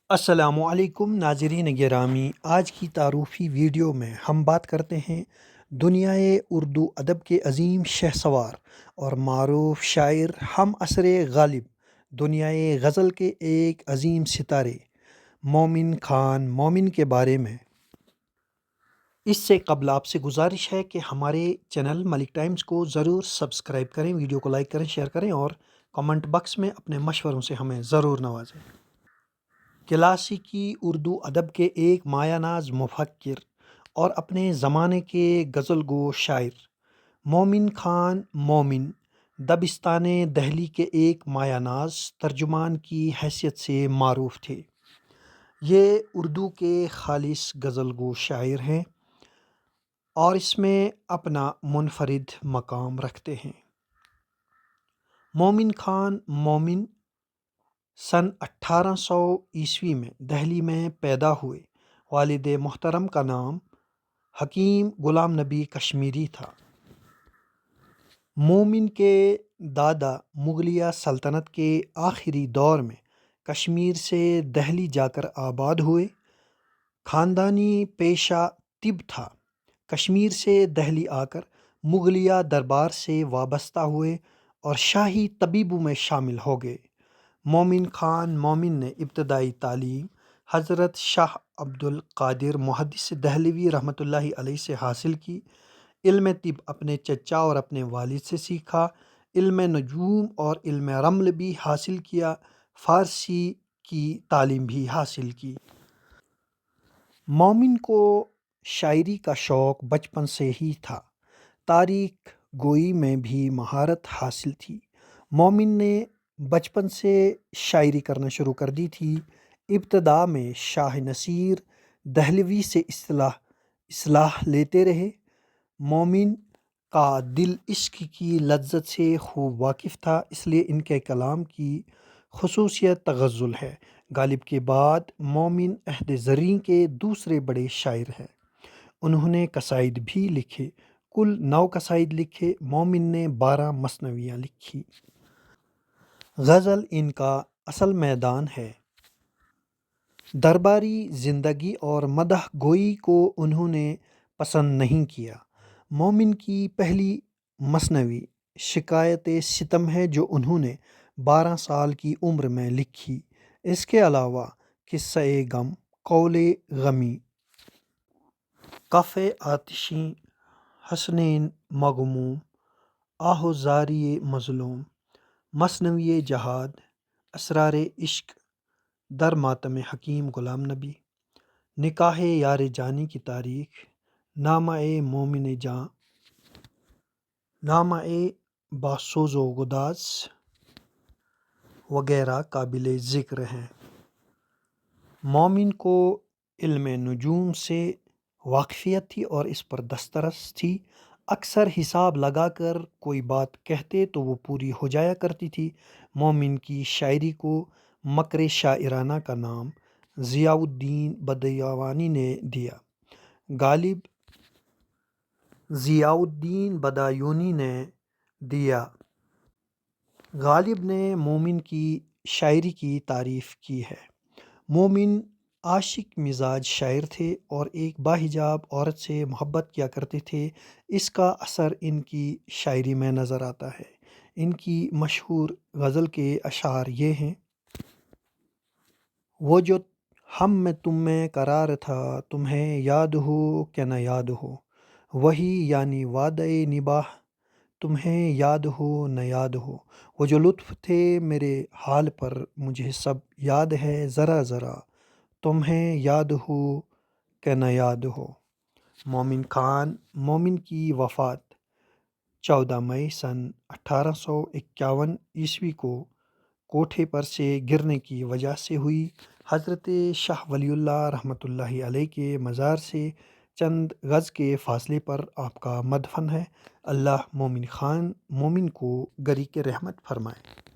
السلام علیکم ناظرین گرامی، آج کی تعارفی ویڈیو میں ہم بات کرتے ہیں دنیائے اردو ادب کے عظیم شہسوار اور معروف شاعر ہم عصر غالب، دنیائے غزل کے ایک عظیم ستارے مومن خان مومن کے بارے میں۔ اس سے قبل آپ سے گزارش ہے کہ ہمارے چینل ملک ٹائمز کو ضرور سبسکرائب کریں، ویڈیو کو لائک کریں، شیئر کریں اور کمنٹ باکس میں اپنے مشوروں سے ہمیں ضرور نوازیں۔ کلاسیکی اردو ادب کے ایک مایہ ناز مفکر اور اپنے زمانے کے غزل گو شاعر مومن خان مومن دبستان دہلی کے ایک مایہ ناز ترجمان کی حیثیت سے معروف تھے۔ یہ اردو کے خالص غزل گو شاعر ہیں اور اس میں اپنا منفرد مقام رکھتے ہیں۔ مومن خان مومن سن 1800 میں دہلی میں پیدا ہوئے۔ والد محترم کا نام حکیم غلام نبی کشمیری تھا۔ مومن کے دادا مغلیہ سلطنت کے آخری دور میں کشمیر سے دہلی جا کر آباد ہوئے۔ خاندانی پیشہ طب تھا۔ کشمیر سے دہلی آ کر مغلیہ دربار سے وابستہ ہوئے اور شاہی طبیبوں میں شامل ہو گئے۔ مومن خان مومن نے ابتدائی تعلیم حضرت شاہ عبد القادر محدث دہلوی رحمۃ اللہ علیہ سے حاصل کی۔ علم طب اپنے چچا اور اپنے والد سے سیکھا۔ علم نجوم اور علم رمل بھی حاصل کیا۔ فارسی کی تعلیم بھی حاصل کی۔ مومن کو شاعری کا شوق بچپن سے ہی تھا۔ تاریخ گوئی میں بھی مہارت حاصل تھی۔ مومن نے بچپن سے شاعری کرنا شروع کر دی تھی۔ ابتدا میں شاہ نصیر دہلوی سے اصلاح لیتے رہے۔ مومن کا دل عشق کی لذت سے خوب واقف تھا، اس لیے ان کے کلام کی خصوصیت تغزل ہے۔ غالب کے بعد مومن عہد زریں کے دوسرے بڑے شاعر ہیں۔ انہوں نے قصائد بھی لکھے، کل 9 قصائد لکھے۔ مومن نے 12 مثنویاں لکھی۔ غزل ان کا اصل میدان ہے۔ درباری زندگی اور مدح گوئی کو انہوں نے پسند نہیں کیا۔ مومن کی پہلی مثنوی شکایت ستم ہے جو انہوں نے 12 سال کی عمر میں لکھی۔ اس کے علاوہ قصہ غم، قول غمی، کف آتشیں، حسنین مغموم، آہوزاری مظلوم، مثنوی جہاد، اسرار عشق، در ماتم حکیم غلام نبی، نکاح یار جانی کی تاریخ، نامہ مومن جاں، نامہ باسوز و گداز وغیرہ قابل ذکر ہیں۔ مومن کو علم نجوم سے واقفیت تھی اور اس پر دسترس تھی۔ اکثر حساب لگا کر کوئی بات کہتے تو وہ پوری ہو جایا کرتی تھی۔ مومن کی شاعری کو مکر شاعرانہ کا نام ضیاء الدین بدایونی نے دیا۔ غالب ضیاء الدین بدایونی نے دیا۔ غالب نے مومن کی شاعری کی تعریف کی ہے۔ مومن عاشق مزاج شاعر تھے اور ایک باحجاب عورت سے محبت کیا کرتے تھے۔ اس کا اثر ان کی شاعری میں نظر آتا ہے۔ ان کی مشہور غزل کے اشعار یہ ہیں: وہ جو ہم میں تم میں قرار تھا، تمہیں یاد ہو کہ نہ یاد ہو، وہی یعنی وعدہ نباہ، تمہیں یاد ہو نہ یاد ہو، وہ جو لطف تھے میرے حال پر، مجھے سب یاد ہے ذرا ذرا، تمہیں یاد ہو کہ نہ یاد ہو۔ مومن خان مومن کی وفات 14 مئی سن 1851 کو کوٹھے پر سے گرنے کی وجہ سے ہوئی۔ حضرت شاہ ولی اللہ رحمۃ اللہ علیہ کے مزار سے چند گز کے فاصلے پر آپ کا مدفن ہے۔ اللہ مومن خان مومن کو گری کے رحمت فرمائے۔